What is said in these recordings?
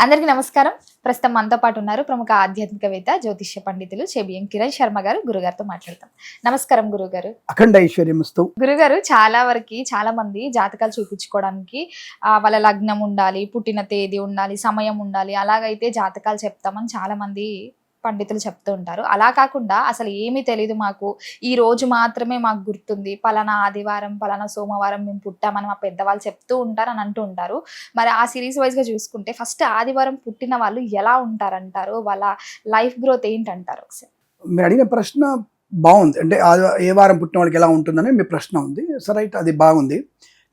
అందరికీ నమస్కారం. ప్రస్తుతం మనతో పాటు ఉన్నారు ప్రముఖ ఆధ్యాత్మికవేత్త, జ్యోతిష్య పండితులు చెబియం కిరణ్ శర్మ గారు. గురుగారితో మాట్లాడతాం. నమస్కారం గురుగారు. అఖండ ఐశ్వర్యమస్తు. గురుగారు, చాలా మంది జాతకాలు చూపించుకోవడానికి వాళ్ళ లగ్నం ఉండాలి, పుట్టిన తేదీ ఉండాలి, సమయం ఉండాలి, అలాగైతే జాతకాలు చెప్తామని చాలా మంది పండితులు చెప్తూ ఉంటారు. అలా కాకుండా అసలు ఏమీ తెలీదు, మాకు ఈ రోజు మాత్రమే మాకు గుర్తుంది, పలానా ఆదివారం పలానా సోమవారం మేము పుట్టామని మా పెద్దవాళ్ళు చెప్తూ ఉంటారు అని అంటూ ఉంటారు. మరి ఆ సిరీస్ వైజ్ గా చూసుకుంటే ఫస్ట్ ఆదివారం పుట్టిన వాళ్ళు ఎలా ఉంటారంటారు, వాళ్ళ లైఫ్ గ్రోత్ ఏంటంటారు? ఒకసారి మీరు అడిగిన ప్రశ్న బాగుంది. అంటే ఏ వారం పుట్టిన వాళ్ళకి ఎలా ఉంటుందని మీ ప్రశ్న ఉంది. సరే, రైట్, అది బాగుంది.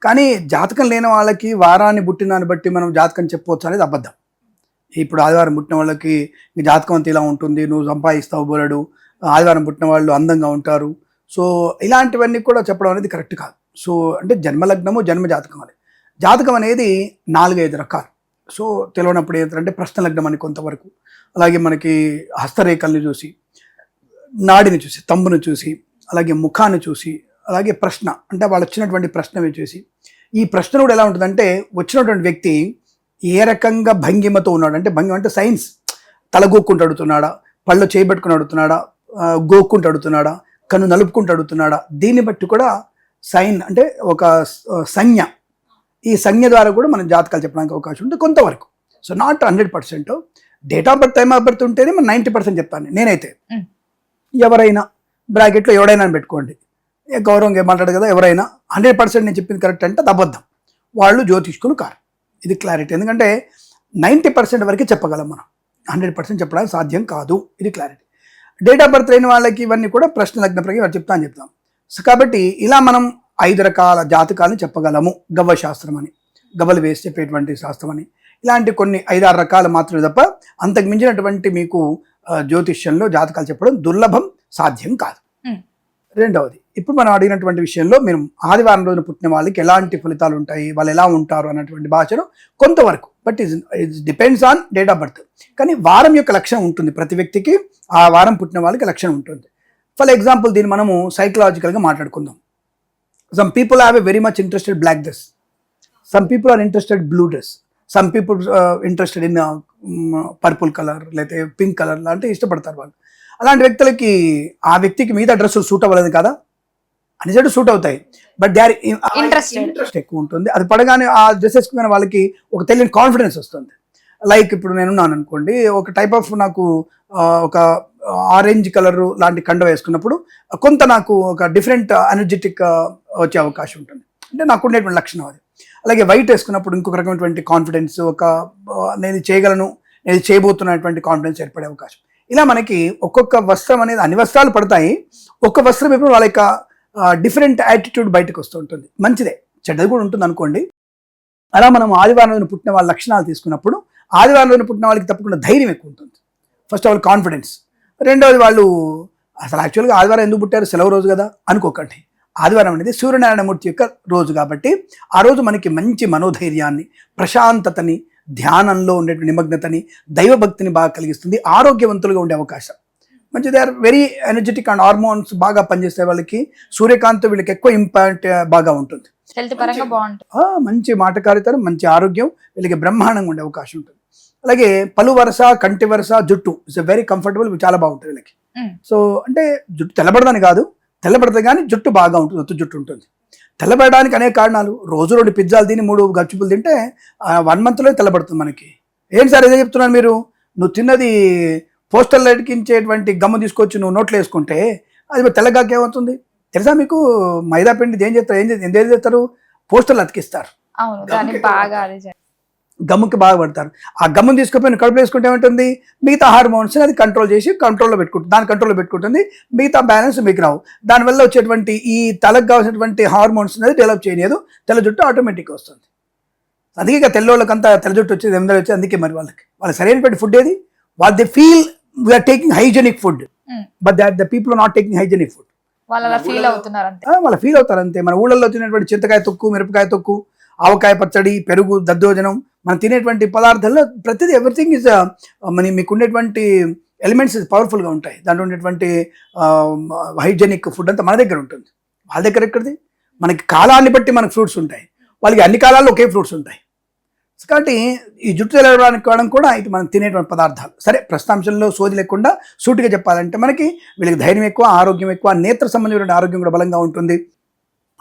కానీ జాతకం లేని వాళ్ళకి వారాన్ని పుట్టిన దాన్ని బట్టి మనం జాతకం చెప్పవచ్చు అనేది అబద్ధం. ఇప్పుడు ఆదివారం పుట్టిన వాళ్ళకి జాతకం అంతా ఇలా ఉంటుంది, నువ్వు సంపాదిస్తావు బోలడు, ఆదివారం పుట్టిన వాళ్ళు అందంగా ఉంటారు, సో ఇలాంటివన్నీ కూడా చెప్పడం అనేది కరెక్ట్ కాదు. సో అంటే జన్మలగ్నము జన్మ జాతకం అని, జాతకం అనేది 4-5 రకాలు. సో తెలియనప్పుడు ఏంటంటే ప్రశ్న లగ్నం అని కొంతవరకు, అలాగే మనకి హస్తరేఖల్ని చూసి, నాడిని చూసి, తంబును చూసి, అలాగే ముఖాన్ని చూసి, అలాగే ప్రశ్న అంటే వాళ్ళు వచ్చినటువంటి ప్రశ్న చూసి, ఈ ప్రశ్న కూడా ఎలా ఉంటుందంటే వచ్చినటువంటి వ్యక్తి ఏ రకంగా భంగిమతో ఉన్నాడు, అంటే భంగిమ అంటే సైన్స్, తలగొక్కుంటూ అడుగుతున్నాడా, పళ్ళు చేయబెట్టుకుని అడుగుతున్నాడా, గోక్కుంటూ అడుగుతున్నాడా, కన్ను నలుపుకుంటూ అడుగుతున్నాడా, దీన్ని బట్టి కూడా సైన్ అంటే ఒక సంజ్ఞ, ఈ సంజ్ఞ ద్వారా కూడా మనం జాతకాలు చెప్పడానికి అవకాశం ఉంటుంది కొంతవరకు. So not 100%. Date of birth, time of birth ఉంటేనే మనం 90% చెప్తాను నేనైతే. ఎవరైనా బ్రాకెట్లో ఎవడైనా పెట్టుకోండి, గౌరవం ఏమంటాడు కదా, ఎవరైనా 100% నేను చెప్పింది కరెక్ట్ అంటే అది అబద్ధం, వాళ్ళు జ్యోతిష్కులు కారు. ఇది క్లారిటీ. ఎందుకంటే 90% వరకే చెప్పగలం, మనం 100% చెప్పడానికి సాధ్యం కాదు. ఇది క్లారిటీ. డేట్ ఆఫ్ బర్త్ లేని వాళ్ళకి ఇవన్నీ కూడా ప్రశ్న లగ్న ప్రకారం చెప్తాం. సో కాబట్టి ఇలా మనం 5 రకాల జాతకాలను చెప్పగలము. గవ్వ శాస్త్రం అని, గవ్వలు వేసి చెప్పేటువంటి శాస్త్రం అని, ఇలాంటి కొన్ని 5-6 రకాలు మాత్రమే తప్ప అంతకు మించినటువంటి మీకు జ్యోతిష్యంలో జాతకాలు చెప్పడం దుర్లభం, సాధ్యం కాదు. రెండవది, ఇప్పుడు మనం అడిగినటువంటి విషయంలో మీరు ఆదివారం రోజున పుట్టిన వాళ్ళకి ఎలాంటి ఫలితాలు ఉంటాయి, వాళ్ళు ఎలా ఉంటారు అన్నటువంటి భాషను కొంతవరకు, but it depends on date of birth. కానీ వారం యొక్క లక్షణం ఉంటుంది, ప్రతి వ్యక్తికి ఆ వారం పుట్టిన వాళ్ళకి లక్షణం ఉంటుంది. ఫర్ ఎగ్జాంపుల్ దీన్ని మనము సైకలాజికల్గా మాట్లాడుకుందాం. Some people have a very much interested black dress, some people are interested blue dress, some people interested in purple colour లేకపోతే పింక్ కలర్ లాంటి ఇష్టపడతారు వాళ్ళు. అలాంటి వ్యక్తులకి ఆ వ్యక్తికి మిగతా డ్రెస్సులు సూట్ అవ్వలేదు కదా, అని చెప్పి సూట్ అవుతాయి, బట్ దే ఆర్ ఇంట్రెస్ట్ ఎక్కువ ఉంటుంది. అది పడగానే ఆ డ్రెస్ వేసుకున్న వాళ్ళకి ఒక తెలియని కాన్ఫిడెన్స్ వస్తుంది. లైక్ ఇప్పుడు నేనున్నాను అనుకోండి, ఒక టైప్ ఆఫ్ నాకు ఒక ఆరెంజ్ కలర్ లాంటి కండ వేసుకున్నప్పుడు కొంత నాకు ఒక డిఫరెంట్ ఎనర్జెటిక్ వచ్చే అవకాశం ఉంటుంది, అంటే నాకు ఉండేటువంటి లక్షణం అది. అలాగే వైట్ వేసుకున్నప్పుడు ఇంకొక రకమైనటువంటి కాన్ఫిడెన్స్, ఒక నేను చేయగలను, నేను చేయబోతున్నటువంటి కాన్ఫిడెన్స్ ఏర్పడే అవకాశం. ఇలా మనకి ఒక్కొక్క వస్త్రం అనేది, అన్ని వస్త్రాలు పడతాయి, ఒక్క వస్త్రం ఎప్పుడు వాళ్ళ యొక్క డిఫరెంట్ యాటిట్యూడ్ బయటకు వస్తూ ఉంటుంది. మంచిదే, చెడ్డది కూడా ఉంటుంది అనుకోండి. అలా మనం ఆదివారం రోజున పుట్టిన వాళ్ళ లక్షణాలు తీసుకున్నప్పుడు ఆదివారం రోజున పుట్టిన వాళ్ళకి తప్పకుండా ధైర్యం ఎక్కువ ఉంటుంది. First of all confidence. రెండవది, వాళ్ళు అసలు యాక్చువల్గా ఆదివారం ఎందుకు పుట్టారు, సెలవు రోజు కదా అనుకోకండి. ఆదివారం అనేది సూర్యనారాయణమూర్తి యొక్క రోజు కాబట్టి ఆ రోజు మనకి మంచి మనోధైర్యాన్ని, ప్రశాంతతని, ధ్యానంలో ఉండే నిమగ్నతని, దైవభక్తిని బాగా కలిగిస్తుంది. ఆరోగ్యవంతులుగా ఉండే అవకాశం మంచి, they are very energetic and hormones బాగా పనిచేసే వాళ్ళకి సూర్యకాంతి వీళ్ళకి ఎక్కువ ఇంపాక్ట్ బాగా ఉంటుంది. హెల్త్ పరంగా బాగుంటుంది, మంచి మాటకారితనం, మంచి ఆరోగ్యం వీళ్ళకి బ్రహ్మాండంగా ఉండే అవకాశం ఉంటుంది. అలాగే పలు వరస, కంటి వరస, జుట్టు ఇట్స్ వెరీ కంఫర్టబుల్, చాలా బాగుంటుంది వీళ్ళకి. సో అంటే జుట్టు తెల్లబడదని కాదు, తెల్లబడదు కానీ జుట్టు బాగా ఉంటుంది, ఒత్తు జుట్టు ఉంటుంది. తెల్లబడడానికి అనేక కారణాలు. రోజు 2 పిజ్జాలు తిని 3 గచ్చుపులు తింటే 1 monthలో తెల్లబడుతుంది మనకి. ఏంటి సార్ ఇదే చెప్తున్నాను, మీరు నువ్వు తిన్నది పోస్టర్లు అతికించేటువంటి గమ్ము తీసుకొచ్చి నువ్వు నోట్లో వేసుకుంటే అది తెల్లగాక ఏమవుతుంది తెలుసా మీకు? మైదా పిండి ఏం చేస్తారు, పోస్టర్లు అతికిస్తారు, గమ్ముకి బాగా పడతారు. ఆ గమ్మును తీసుకుపోయి కడుపులో వేసుకుంటే ఏమంటుంది, మిగతా హార్మోన్స్ అది కంట్రోల్ చేసి కంట్రోల్లో పెట్టుకుంటుంది, మిగతా బ్యాలెన్స్ మీకు రావు. దానివల్ల వచ్చేటువంటి ఈ తలకు కావాల్సినటువంటి హార్మోన్స్ అనేది డెవలప్ చేయలేదు, తెల్ల జుట్టు ఆటోమేటిక్గా వస్తుంది. అందుకే ఇక తెల్లవాళ్ళకంతా తెల్ల జుట్టు వచ్చేది, ఎందరూ వచ్చేది. అందుకే మరి వాళ్ళకి సరైనటువంటి ఫుడ్ ఏది, వాళ్ళు they feel we are taking hygienic food, but the people are not taking hygienic food. వాళ్ళు ఫీల్ అవుతారు అంతే. మన ఊళ్ళల్లో తినేటువంటి చింతకాయ తొక్కు, మిరపకాయ తొక్కు, ఆవకాయ పచ్చడి, పెరుగు, దద్దోజనం, మనం తినేటువంటి పదార్థాల్లో ప్రతిదీ ఎవ్రీథింగ్ ఇస్ మీకు ఉండేటువంటి ఎలిమెంట్స్ పవర్ఫుల్గా ఉంటాయి. దాంట్లో ఉండేటువంటి హైజెనిక్ ఫుడ్ అంతా మన దగ్గర ఉంటుంది. వాళ్ళ దగ్గర ఎక్కడిది, మనకి కాలాన్ని బట్టి మనకు ఫ్రూట్స్ ఉంటాయి, వాళ్ళకి అన్ని కాలాల్లో ఒకే ఫ్రూట్స్ ఉంటాయి. కాబట్టి ఈ జుట్టు తెలవడానికి కావడం కూడా ఇది మనం తినేటువంటి పదార్థాలు. సరే, ప్రస్తుతాంశంలో సోది లేకుండా సూటిగా చెప్పాలంటే మనకి వీళ్ళకి ధైర్యం ఎక్కువ, ఆరోగ్యం ఎక్కువ, నేత్ర సంబంధమైన ఆరోగ్యం కూడా బలంగా ఉంటుంది,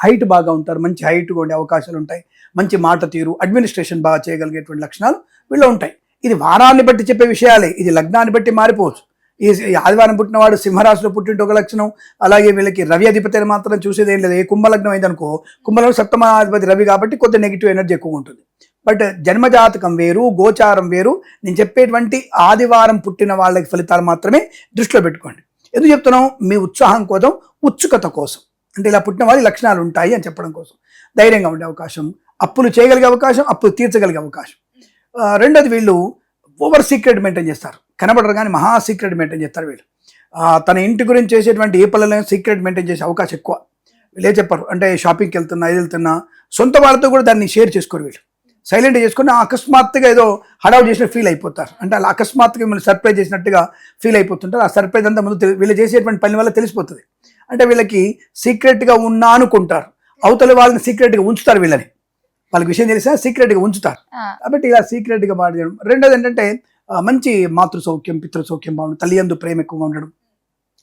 హైట్ బాగా ఉంటారు, మంచి హైట్గా ఉండే అవకాశాలు ఉంటాయి, మంచి మాట తీరు, అడ్మినిస్ట్రేషన్ బాగా చేయగలిగేటువంటి లక్షణాలు వీళ్ళు ఉంటాయి. ఇది వారాన్ని బట్టి చెప్పే విషయాలే, ఇది లగ్నాన్ని బట్టి మారిపోవచ్చు. ఈ ఆదివారం పుట్టినవాడు సింహరాశిలో పుట్టింటే ఒక లక్షణం, అలాగే వీళ్ళకి రవి అధిపతిని మాత్రం చూసేది ఏం లేదు. ఏ కుంభలగ్నం అయిందనుకో, కుంభంలో సప్తమాధిపతి రవి కాబట్టి కొద్ది నెగిటివ్ ఎనర్జీ ఎక్కువ ఉంటుంది. బట్ జన్మజాతకం వేరు, గోచారం వేరు. నేను చెప్పేటువంటి ఆదివారం పుట్టిన వాళ్ళకి ఫలితాలు మాత్రమే దృష్టిలో పెట్టుకోండి. ఎందుకు చెప్తున్నాం? మీ ఉత్సాహం కోసం, ఉత్సుకత కోసం, అంటే ఇలా పుట్టిన వాళ్ళ లక్షణాలు ఉంటాయి అని చెప్పడం కోసం. ధైర్యంగా ఉండే అవకాశం, అప్పులు చేయగలిగే అవకాశం, అప్పులు తీర్చగలిగే అవకాశం. రెండోది, వీళ్ళు ఓవర్ సీక్రెట్ మెయింటైన్ చేస్తారు, కనబడరు కానీ మహా సీక్రెట్ మెయింటైన్ చేస్తారు వీళ్ళు. తన ఇంటి గురించి చేసేటువంటి ఏ పనులను సీక్రెట్ మెయింటైన్ చేసే అవకాశం ఎక్కువ. వీళ్ళే చెప్పరు, అంటే షాపింగ్కి వెళ్తున్నా, ఇది వెళ్తున్నా, సొంత వాళ్ళతో కూడా దాన్ని షేర్ చేసుకోరు వీళ్ళు. సైలెంట్ చేసుకుని అకస్మాత్తుగా ఏదో హడావుడు చేసిన ఫీల్ అయిపోతారు, అంటే అలా అకస్మాత్తుగా మిమ్మల్ని సర్ప్రైజ్ చేసినట్టుగా ఫీల్ అయిపోతుంటారు. ఆ సర్ప్రైజ్ అంతా ముందు వీళ్ళు చేసేటువంటి పని వల్ల తెలిసిపోతుంది. అంటే వీళ్ళకి సీక్రెట్గా ఉన్నా అనుకుంటారు, అవతల వాళ్ళని సీక్రెట్గా ఉంచుతారు, వీళ్ళని వాళ్ళకి విషయం తెలిసినా సీక్రెట్గా ఉంచుతారు. కాబట్టి ఇలా సీక్రెట్గా మాట్లాడడం. రెండోది ఏంటంటే మంచి మాతృ సౌఖ్యం, పితృ సౌఖ్యం బాగుంటుంది, తల్లియందు ప్రేమ ఎక్కువగా ఉండడం,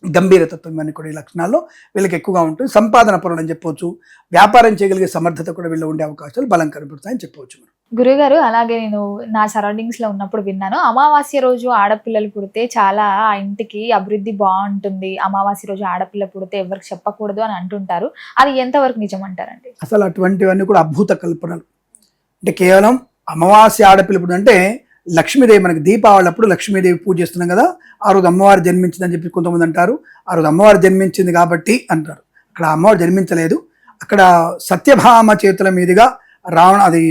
గంభీరతత్వం ఇవన్నీ కూడా ఈ లక్షణాల్లో వీళ్ళకి ఎక్కువగా ఉంటుంది. సంపాదన పరులు అని చెప్పవచ్చు, వ్యాపారం చేయగలిగే సమర్థత కూడా వీళ్ళు ఉండే అవకాశాలు బలం కనబడతాయని చెప్పవచ్చు. గురుగారు, అలాగే నేను నా సరౌండింగ్స్ లో ఉన్నప్పుడు విన్నాను, అమావాస్య రోజు ఆడపిల్లలు పుడితే చాలా ఆ ఇంటికి అభివృద్ధి బాగుంటుంది, అమావాస్య రోజు ఆడపిల్ల పుడితే ఎవరికి చెప్పకూడదు అని అంటుంటారు. అది ఎంతవరకు నిజం అంటారండి? అసలు అటువంటివన్నీ కూడా అద్భుత కల్పనలు. అంటే కేవలం అమావాస్య ఆడపిల్ల పుడితే అంటే లక్ష్మీదేవి, మనకి దీపావళి అప్పుడు లక్ష్మీదేవి పూజ చేస్తున్నాం కదా, ఆ రోజు అమ్మవారు జన్మించిందని చెప్పి కొంతమంది అంటారు. ఆ రోజు అమ్మవారు జన్మించింది కాబట్టి అంటారు. అక్కడ అమ్మవారు జన్మించలేదు, అక్కడ సత్యభామ చేతుల మీదుగా అది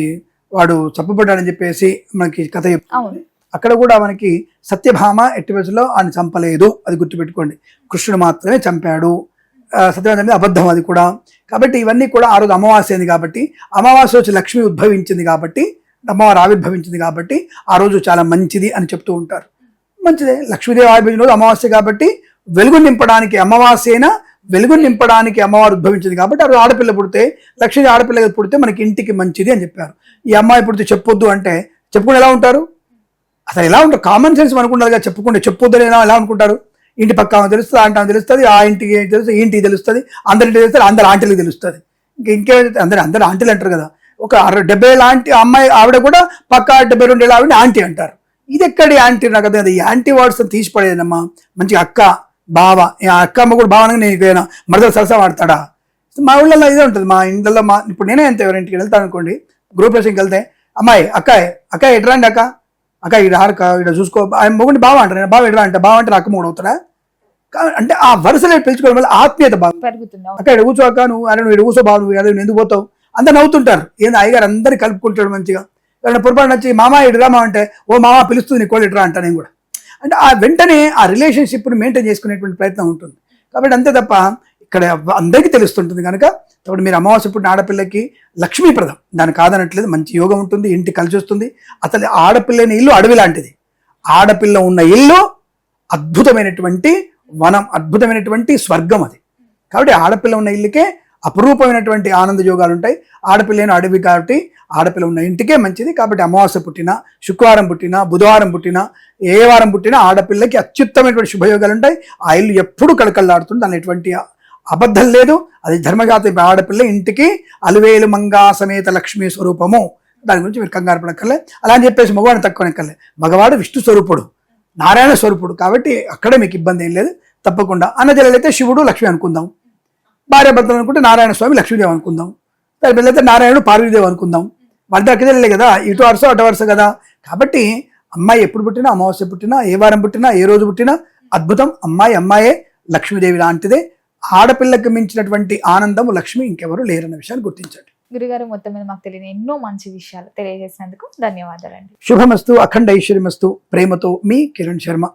వాడు చంపబడ్డాడని చెప్పేసి మనకి కథ చెప్తుంది. అక్కడ కూడా మనకి సత్యభామ ఎట్టి వయసులో ఆయన చంపలేదు, అది గుర్తుపెట్టుకోండి. కృష్ణుడు మాత్రమే చంపాడు. సత్యభామ అనేది అబద్ధం అది కూడా. కాబట్టి ఇవన్నీ కూడా ఆ రోజు అమావాస్య అయింది కాబట్టి, అమావాస్య వచ్చి లక్ష్మి ఉద్భవించింది కాబట్టి, అమ్మవారు ఆవిర్భవించింది కాబట్టి ఆ రోజు చాలా మంచిది అని చెప్తూ ఉంటారు. మంచిదే, లక్ష్మీదేవి ఆవిర్భవించిన రోజు అమావాస్య కాబట్టి వెలుగు నింపడానికి, అమావాస్యైనా వెలుగు నింపడానికి అమ్మవారు ఉద్భవించింది కాబట్టి ఆ రోజు ఆడపిల్ల పుడితే, లక్ష్మీ ఆడపిల్ల పుడితే మనకి ఇంటికి మంచిది అని చెప్పారు. ఈ అమ్మాయి పుడితే చెప్పొద్దు అంటే చెప్పుకుని ఎలా ఉంటారు? అసలు ఎలా ఉంటారు? కామన్ సెన్స్ అనుకుంటారుగా, చెప్పుకుంటే చెప్పొద్దు ఎలా అనుకుంటారు? ఇంటి పక్క తెలుస్తుంది, ఆంటీ తెలుస్తుంది, ఆ ఇంటికి తెలుస్తుంది, ఈ ఇంటికి తెలుస్తుంది, అందరింటికి తెలుస్తుంది, అందరు ఆంటీలకు తెలుస్తుంది. ఇంకేమైతే అందరు ఆంటీలు అంటారు కదా. ఒక 70 ఏళ్ళ ఆంటీ అమ్మాయి ఆవిడ కూడా పక్క 72 ఏళ్ళ ఆవిడ ఆంటీ అంటారు. ఇది ఎక్కడి ఆంటీ? నాకు అది యాంటీ వర్డ్స్ తీసి పడేదమ్మా. మంచి అక్క, బావ, అక్క అమ్మ కూడా బావనగా నేను మరదలు సరసా వాడతాడా? మా ఊళ్ళల్లో ఇదే ఉంటుంది. మా ఇంట్లో ఇప్పుడు నేనే అంతే, ఎవరింటికి వెళ్తాను అనుకోండి, గ్రూప్ రేషన్కి వెళ్తే అమ్మాయి అక్క ఎట్రండి అక్క ఇక్కడ చూసుకో, ఆయన మొగుండి బావ అంటారు, బావ ఎట్రా అంటే బావ అంటే అక్క మొగుడు అవుతారా? అంటే ఆ వరుసలో పిలుచుకోవడం వల్ల ఆత్మీయత బాగా పెరుగుతుంది. అక్క ఇక్కడ కూర్చో, అక్క నువ్వు ఇక్కడ కూర్చో, బావ నువ్వు ఎందుకు పోతావు, అందరు నవ్వుతుంటారు. ఏంది అయ్యగారు అందరినీ కలుపుకుంటాడు మంచిగా. ఎవరైనా పొరపాటు నచ్చి మామ ఇటురామా అంటే, ఓ మామ పిలుస్తుంది నీకు ఇటురా అంట నేను కూడా. అంటే ఆ వెంటనే ఆ రిలేషన్షిప్ని మెయింటైన్ చేసుకునేటువంటి ప్రయత్నం ఉంటుంది. కాబట్టి అంతే తప్ప ఇక్కడ అందరికీ తెలుస్తుంటుంది కనుక. కాబట్టి మీరు అమావాస్య పుట్టిన ఆడపిల్లకి లక్ష్మీప్రదం, దాన్ని కాదనట్లేదు, మంచి యోగం ఉంటుంది, ఇంటి కలిసి వస్తుంది. అసలు ఆడపిల్లని ఇల్లు అడవి లాంటిది. ఆడపిల్ల ఉన్న ఇల్లు అద్భుతమైనటువంటి వనం, అద్భుతమైనటువంటి స్వర్గం అది. కాబట్టి ఆడపిల్ల ఉన్న ఇల్లుకే అపురూపమైనటువంటి ఆనంద యోగాలు ఉంటాయి. ఆడపిల్లని అడవి కాబట్టి ఆడపిల్ల ఉన్న ఇంటికే మంచిది. కాబట్టి అమావాస్య పుట్టినా, శుక్రవారం పుట్టినా, బుధవారం పుట్టినా, ఏ వారం పుట్టినా ఆడపిల్లకి అత్యుత్తమైనటువంటి శుభయోగాలు ఉంటాయి. ఆ ఇల్లు ఎప్పుడూ కళకళలాడుతుంది, దాని ఎటువంటి అబద్ధం లేదు. అది ధర్మజాత ఆడపిల్ల ఇంటికి అలువేలు మంగా సమేత లక్ష్మీ స్వరూపము. దాని గురించి మీరు కంగారు పడక్కర్లే. అలా అని చెప్పేసి మగవాడిని తక్కువ ఎక్కర్లే. మగవాడు విష్ణు స్వరూపుడు, నారాయణ స్వరూపుడు. కాబట్టి అక్కడే మీకు ఇబ్బంది ఏం లేదు. తప్పకుండా అన్నజల్లైతే శివుడు లక్ష్మి అనుకుందాం, భార్య భర్తలు అనుకుంటే నారాయణ స్వామి లక్ష్మీదేవి అనుకుందాం, పిల్లలైతే నారాయణుడు పార్వతీదేవి అనుకుందాం. వాళ్ళ దగ్గర కదా, ఇటు వరుస అటు వరుస కదా. కాబట్టి అమ్మాయి ఎప్పుడు పుట్టినా, అమావాస్య పుట్టినా, ఏ వారం పుట్టినా, ఏ రోజు పుట్టినా అద్భుతం. అమ్మాయే లక్ష్మీదేవి లాంటిదే. ఆడపిల్లకి మించినటువంటి ఆనందము లక్ష్మి ఇంకెవరు లేరన్న విషయాన్ని గుర్తించండి. గురుగారు, మొత్తం మీద మాకు తెలియని ఎన్నో మంచి విషయాలు తెలియజేసినందుకు ధన్యవాదాలండి. శుభమస్తు, అఖండ ఐశ్వర్యమస్తు. ప్రేమతో మీ కిరణ్ శర్మ.